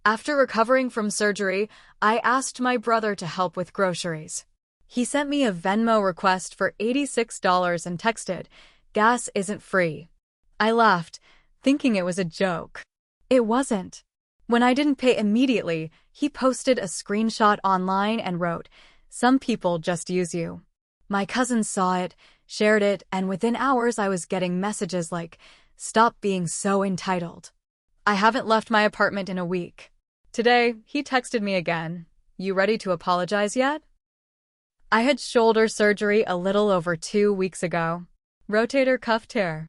After recovering from surgery, I asked my brother to help with groceries. He sent me a Venmo request for $86 and texted, "Gas isn't free." I laughed, thinking it was a joke. It wasn't. When I didn't pay immediately, he posted a screenshot online and wrote, "Some people just use you." My cousin saw it, shared it, and within hours I was getting messages like, "Stop being so entitled." I haven't left my apartment in a week. Today, he texted me again, "You ready to apologize yet?" I had shoulder surgery a little over 2 weeks ago. Rotator cuff tear.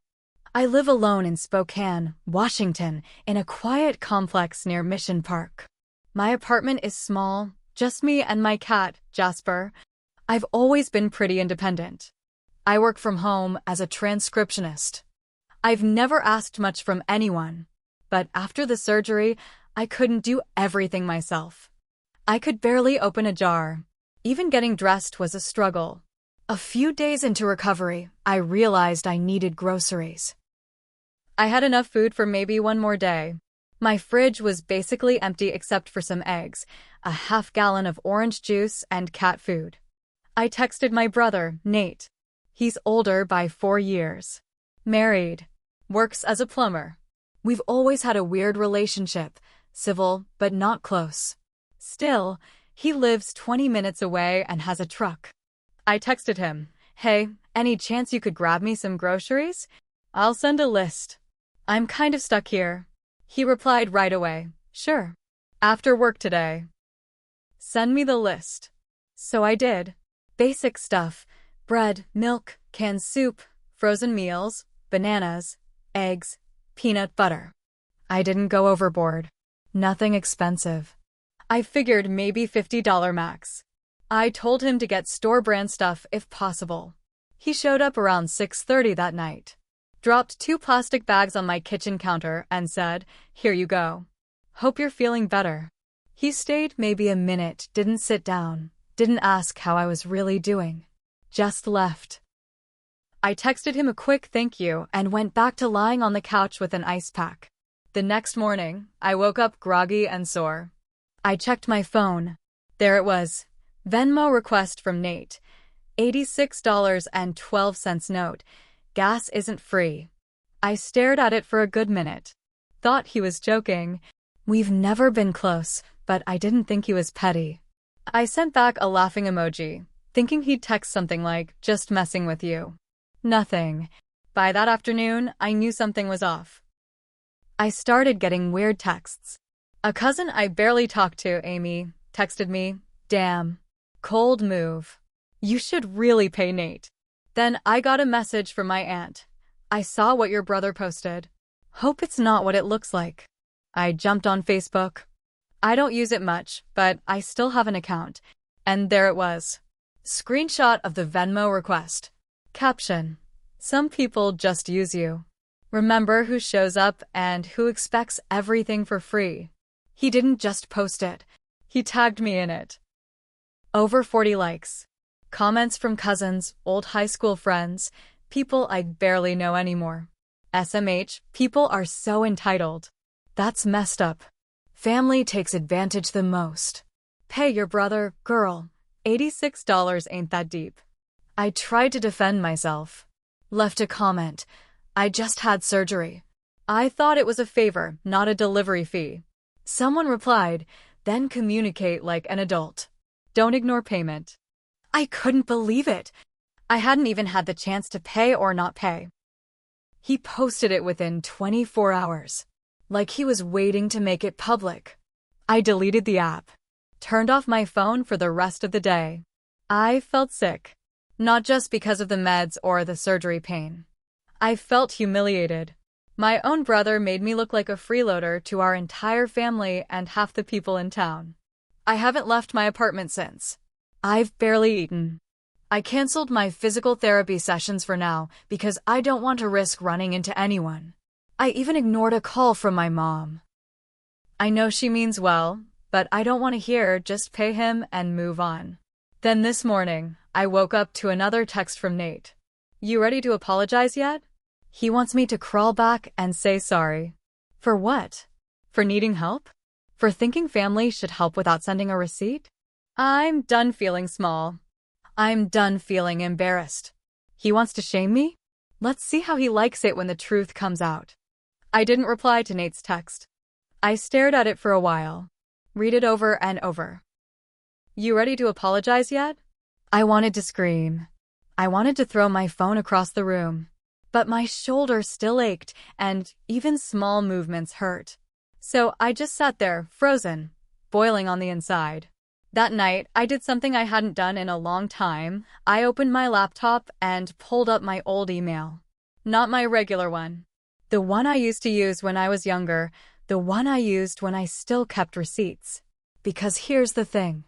I live alone in Spokane, Washington, in a quiet complex near Mission Park. My apartment is small, just me and my cat, Jasper. I've always been pretty independent. I work from home as a transcriptionist. I've never asked much from anyone, but after the surgery, I couldn't do everything myself. I could barely open a jar. Even getting dressed was a struggle. A few days into recovery, I realized I needed groceries. I had enough food for maybe one more day. My fridge was basically empty except for some eggs, a half-gallon of orange juice, and cat food. I texted my brother, Nate. He's older by 4 years. Married. Works as a plumber. We've always had a weird relationship, civil but not close. Still, he lives 20 minutes away and has a truck. I texted him, "Hey, any chance you could grab me some groceries? I'll send a list. I'm kind of stuck here." He replied right away, "Sure. After work today. Send me the list." So I did. Basic stuff: bread, milk, canned soup, frozen meals, bananas, eggs, peanut butter. I didn't go overboard. Nothing expensive. I figured maybe $50 max. I told him to get store-brand stuff if possible. He showed up around 6:30 that night. Dropped 2 plastic bags on my kitchen counter and said, "Here you go. Hope you're feeling better." He stayed maybe a minute, didn't sit down, didn't ask how I was really doing. Just left. I texted him a quick thank you and went back to lying on the couch with an ice pack. The next morning, I woke up groggy and sore. I checked my phone. There it was. Venmo request from Nate. $86.12 note. "Gas isn't free." I stared at it for a good minute. Thought he was joking. We've never been close, but I didn't think he was petty. I sent back a laughing emoji, thinking he'd text something like, "Just messing with you." Nothing. By that afternoon, I knew something was off. I started getting weird texts. A cousin I barely talked to, Amy, texted me, "Damn. Cold move. You should really pay Nate." Then I got a message from my aunt. "I saw what your brother posted. Hope it's not what it looks like." I jumped on Facebook. I don't use it much, but I still have an account. And there it was. Screenshot of the Venmo request. Caption: "Some people just use you. Remember who shows up and who expects everything for free." He didn't just post it. He tagged me in it. Over 40 likes. Comments from cousins, old high school friends, people I barely know anymore. SMH, people are so entitled. That's messed up. Family takes advantage the most. Pay your brother, girl. $86 ain't that deep. I tried to defend myself. Left a comment. "I just had surgery. I thought it was a favor, not a delivery fee." Someone replied, "Then communicate like an adult. Don't ignore payment." I couldn't believe it. I hadn't even had the chance to pay or not pay. He posted it within 24 hours. Like he was waiting to make it public. I deleted the app. Turned off my phone for the rest of the day. I felt sick. Not just because of the meds or the surgery pain. I felt humiliated. My own brother made me look like a freeloader to our entire family and half the people in town. I haven't left my apartment since. I've barely eaten. I canceled my physical therapy sessions for now because I don't want to risk running into anyone. I even ignored a call from my mom. I know she means well, but I don't want to hear "just pay him and move on." Then this morning, I woke up to another text from Nate. "You ready to apologize yet?" He wants me to crawl back and say sorry. For what? For needing help? For thinking family should help without sending a receipt? I'm done feeling small. I'm done feeling embarrassed. He wants to shame me? Let's see how he likes it when the truth comes out. I didn't reply to Nate's text. I stared at it for a while. Read it over and over. You ready to apologize yet? I wanted to scream. I wanted to throw my phone across the room. But my shoulder still ached, and even small movements hurt. So I just sat there, frozen, boiling on the inside. That night, I did something I hadn't done in a long time. I opened my laptop and pulled up my old email. Not my regular one. The one I used to use when I was younger. The one I used when I still kept receipts. Because here's the thing.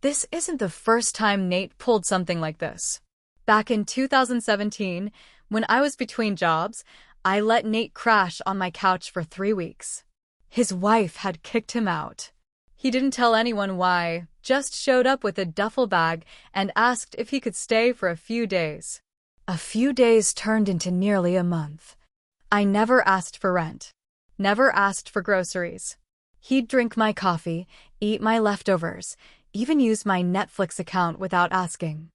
This isn't the first time Nate pulled something like this. Back in 2017, when I was between jobs, I let Nate crash on my couch for 3 weeks. His wife had kicked him out. He didn't tell anyone why, just showed up with a duffel bag and asked if he could stay for a few days. A few days turned into nearly a month. I never asked for rent. Never asked for groceries. He'd drink my coffee, eat my leftovers, even use my Netflix account without asking.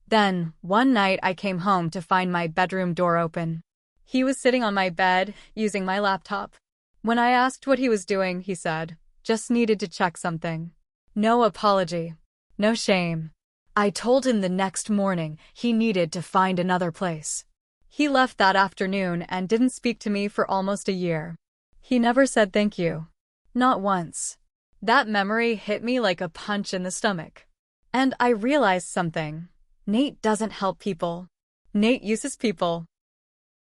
Then, one night I came home to find my bedroom door open. He was sitting on my bed, using my laptop. When I asked what he was doing, he said, "Just needed to check something." No apology. No shame. I told him the next morning he needed to find another place. He left that afternoon and didn't speak to me for almost a year. He never said thank you. Not once. That memory hit me like a punch in the stomach. And I realized something. Nate doesn't help people. Nate uses people.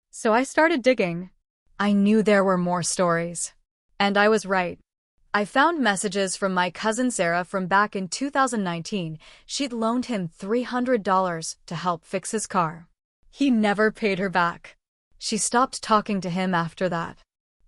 So I started digging. I knew there were more stories. And I was right. I found messages from my cousin Sarah from back in 2019. She'd loaned him $300 to help fix his car. He never paid her back. She stopped talking to him after that.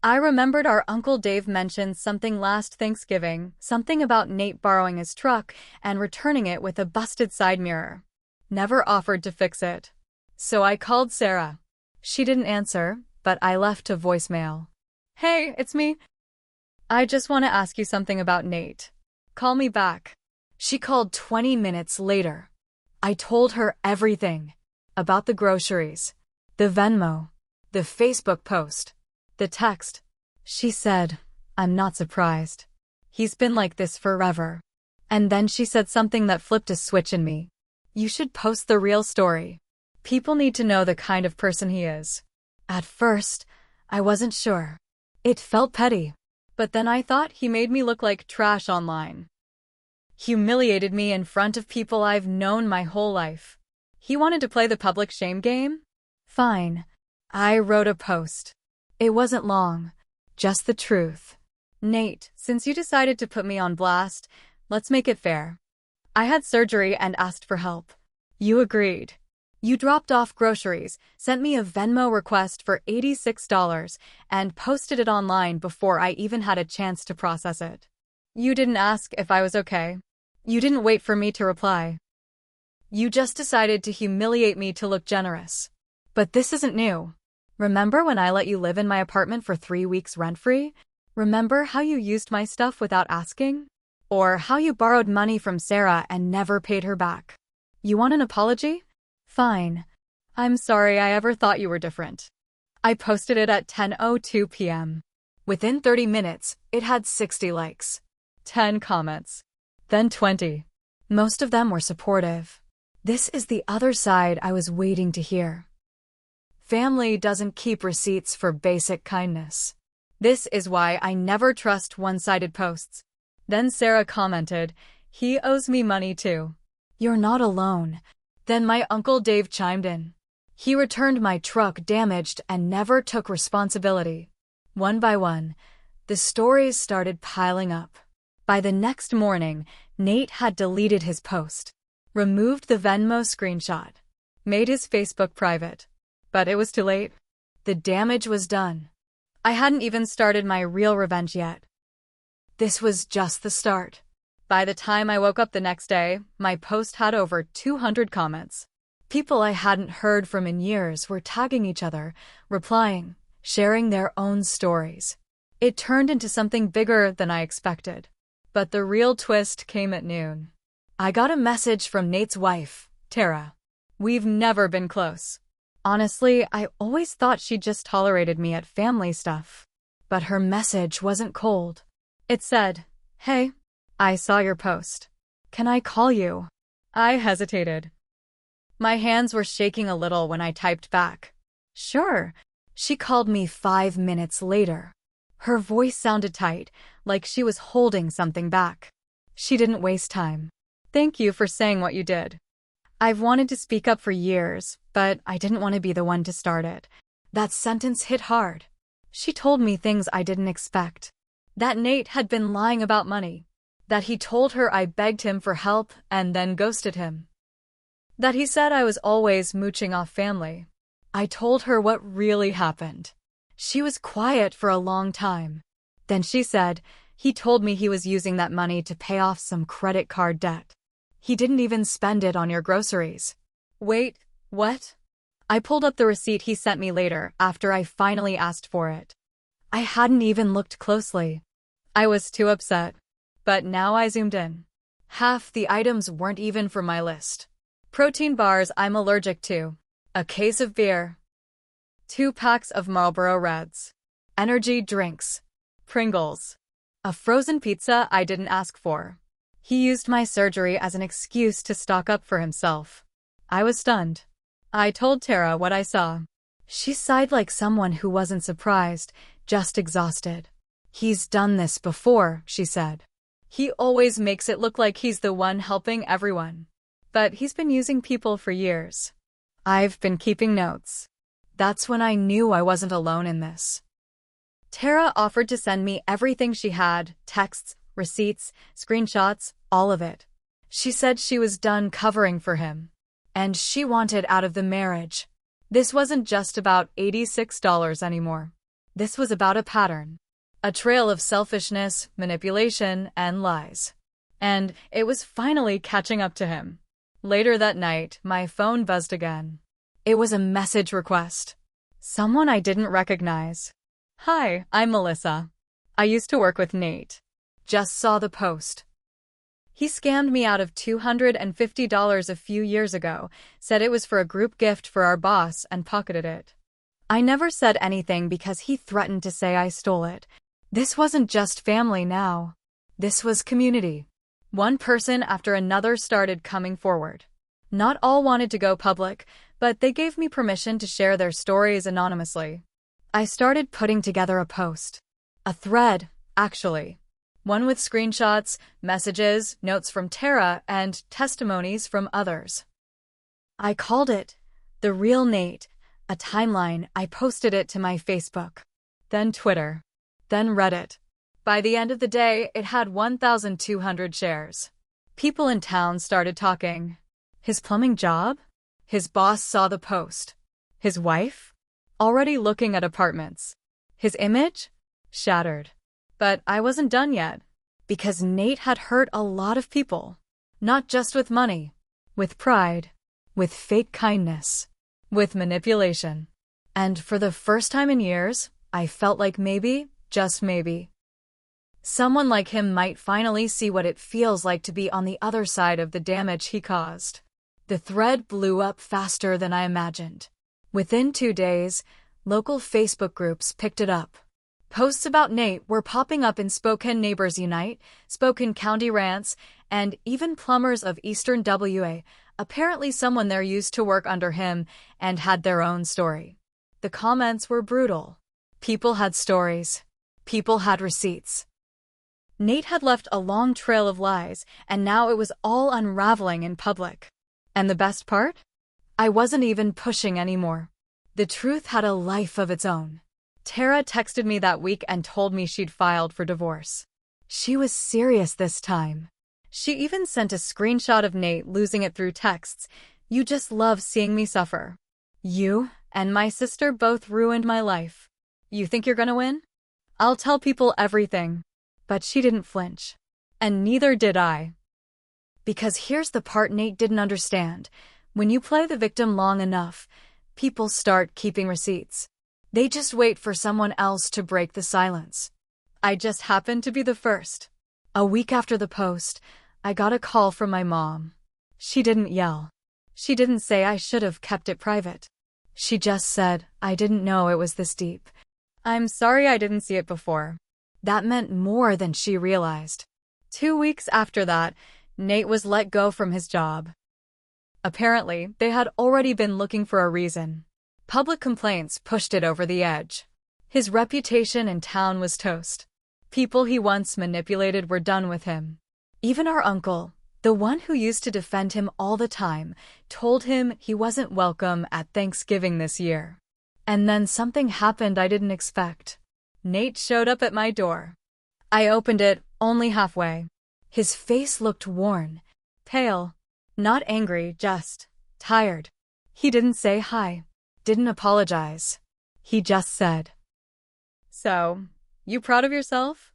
I remembered our Uncle Dave mentioned something last Thanksgiving, something about Nate borrowing his truck and returning it with a busted side mirror. Never offered to fix it. So I called Sarah. She didn't answer, but I left a voicemail. "Hey, it's me. I just want to ask you something about Nate. Call me back." She called 20 minutes later. I told her everything. About the groceries, the Venmo, the Facebook post, the text. She said, "I'm not surprised. He's been like this forever." And then she said something that flipped a switch in me. "You should post the real story. People need to know the kind of person he is." At first, I wasn't sure. It felt petty. But then I thought he made me look like trash online. Humiliated me in front of people I've known my whole life. He wanted to play the public shame game? Fine. I wrote a post. It wasn't long. Just the truth. "Nate, since you decided to put me on blast, let's make it fair. I had surgery and asked for help. You agreed. You dropped off groceries, sent me a Venmo request for $86, and posted it online before I even had a chance to process it. You didn't ask if I was okay. You didn't wait for me to reply. You just decided to humiliate me to look generous. But this isn't new. Remember when I let you live in my apartment for 3 weeks rent-free? Remember how you used my stuff without asking? Or how you borrowed money from Sarah and never paid her back? You want an apology? Fine. I'm sorry I ever thought you were different." I posted it at 10:02 p.m. Within 30 minutes, it had 60 likes. 10 comments. Then 20. Most of them were supportive. This is the other side I was waiting to hear. Family doesn't keep receipts for basic kindness. This is why I never trust one-sided posts. Then Sarah commented, "He owes me money too." You're not alone. Then my Uncle Dave chimed in. He returned my truck damaged and never took responsibility. One by one, the stories started piling up. By the next morning, Nate had deleted his post, removed the Venmo screenshot, made his Facebook private. But it was too late. The damage was done. I hadn't even started my real revenge yet. This was just the start. By the time I woke up the next day, my post had over 200 comments. People I hadn't heard from in years were tagging each other, replying, sharing their own stories. It turned into something bigger than I expected. But the real twist came at noon. I got a message from Nate's wife, Tara. We've never been close. Honestly, I always thought she just tolerated me at family stuff. But her message wasn't cold. It said, "Hey, I saw your post. Can I call you?" I hesitated. My hands were shaking a little when I typed back. Sure. She called me 5 minutes later. Her voice sounded tight, like she was holding something back. She didn't waste time. "Thank you for saying what you did. I've wanted to speak up for years, but I didn't want to be the one to start it." That sentence hit hard. She told me things I didn't expect. That Nate had been lying about money. That he told her I begged him for help and then ghosted him. That he said I was always mooching off family. I told her what really happened. She was quiet for a long time. Then she said, "He told me he was using that money to pay off some credit card debt. He didn't even spend it on your groceries." Wait, what? I pulled up the receipt he sent me later after I finally asked for it. I hadn't even looked closely. I was too upset. But now I zoomed in. Half the items weren't even from my list. Protein bars I'm allergic to. A case of beer. 2 packs of Marlboro Reds. Energy drinks. Pringles. A frozen pizza I didn't ask for. He used my surgery as an excuse to stock up for himself. I was stunned. I told Tara what I saw. She sighed like someone who wasn't surprised, just exhausted. "He's done this before," she said. "He always makes it look like he's the one helping everyone. But he's been using people for years." I've been keeping notes. That's when I knew I wasn't alone in this. Tara offered to send me everything she had, texts, receipts, screenshots, all of it. She said she was done covering for him. And she wanted out of the marriage. This wasn't just about $86 anymore. This was about a pattern. A trail of selfishness, manipulation, and lies. And it was finally catching up to him. Later that night, my phone buzzed again. It was a message request. Someone I didn't recognize. "Hi, I'm Melissa. I used to work with Nate. Just saw the post. He scammed me out of $250 a few years ago, said it was for a group gift for our boss, and pocketed it." I never said anything because he threatened to say I stole it. This wasn't just family now. This was community. One person after another started coming forward. Not all wanted to go public, but they gave me permission to share their stories anonymously. I started putting together a post. A thread, actually. One with screenshots, messages, notes from Tara, and testimonies from others. I called it The Real Nate, a timeline. I posted it to my Facebook, then Twitter, then Reddit. By the end of the day, it had 1,200 shares. People in town started talking. His plumbing job? His boss saw the post. His wife? Already looking at apartments. His image? Shattered. But I wasn't done yet. Because Nate had hurt a lot of people. Not just with money. With pride. With fake kindness. With manipulation. And for the first time in years, I felt like maybe, just maybe, someone like him might finally see what it feels like to be on the other side of the damage he caused. The thread blew up faster than I imagined. Within 2 days, local Facebook groups picked it up. Posts about Nate were popping up in Spokane Neighbors Unite, Spokane County Rants, and even Plumbers of Eastern WA. Apparently someone there used to work under him and had their own story. The comments were brutal. People had stories. People had receipts. Nate had left a long trail of lies, and now it was all unraveling in public. And the best part? I wasn't even pushing anymore. The truth had a life of its own. Tara texted me that week and told me she'd filed for divorce. She was serious this time. She even sent a screenshot of Nate losing it through texts. "You just love seeing me suffer. You and my sister both ruined my life. You think you're gonna win? I'll tell people everything." But she didn't flinch. And neither did I. Because here's the part Nate didn't understand. When you play the victim long enough, people start keeping receipts. They just wait for someone else to break the silence. I just happened to be the first. A week after the post, I got a call from my mom. She didn't yell. She didn't say I should have kept it private. She just said, I didn't know it was this deep. I'm sorry I didn't see it before. That meant more than she realized. 2 weeks after that, Nate was let go from his job. Apparently, they had already been looking for a reason. Public complaints pushed it over the edge. His reputation in town was toast. People he once manipulated were done with him. Even our uncle, the one who used to defend him all the time, told him he wasn't welcome at Thanksgiving this year. And then something happened I didn't expect. Nate showed up at my door. I opened it only halfway. His face looked worn, pale, not angry, just tired. He didn't say hi, didn't apologize. He just said, "So, you proud of yourself?"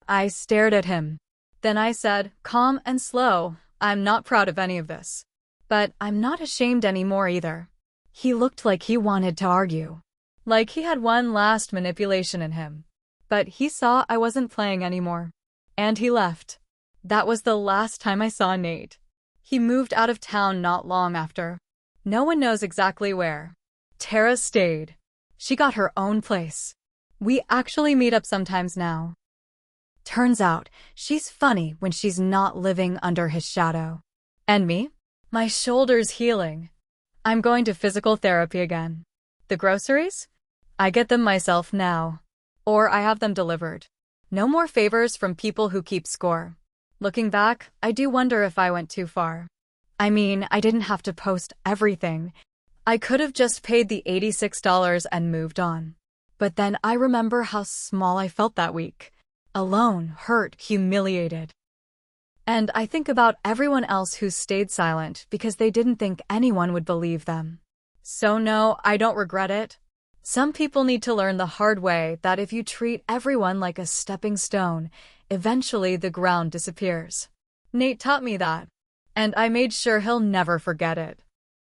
I stared at him. Then I said, calm and slow, I'm not proud of any of this. But I'm not ashamed anymore either. He looked like he wanted to argue. Like he had one last manipulation in him. But he saw I wasn't playing anymore. And he left. That was the last time I saw Nate. He moved out of town not long after. No one knows exactly where. Tara stayed. She got her own place. We actually meet up sometimes now. Turns out, she's funny when she's not living under his shadow. And me? My shoulder's healing. I'm going to physical therapy again. The groceries? I get them myself now. Or I have them delivered. No more favors from people who keep score. Looking back, I do wonder if I went too far. I mean, I didn't have to post everything. I could have just paid the $86 and moved on. But then I remember how small I felt that week. Alone, hurt, humiliated. And I think about everyone else who stayed silent because they didn't think anyone would believe them. So no, I don't regret it. Some people need to learn the hard way that if you treat everyone like a stepping stone, eventually the ground disappears. Nate taught me that. And I made sure he'll never forget it.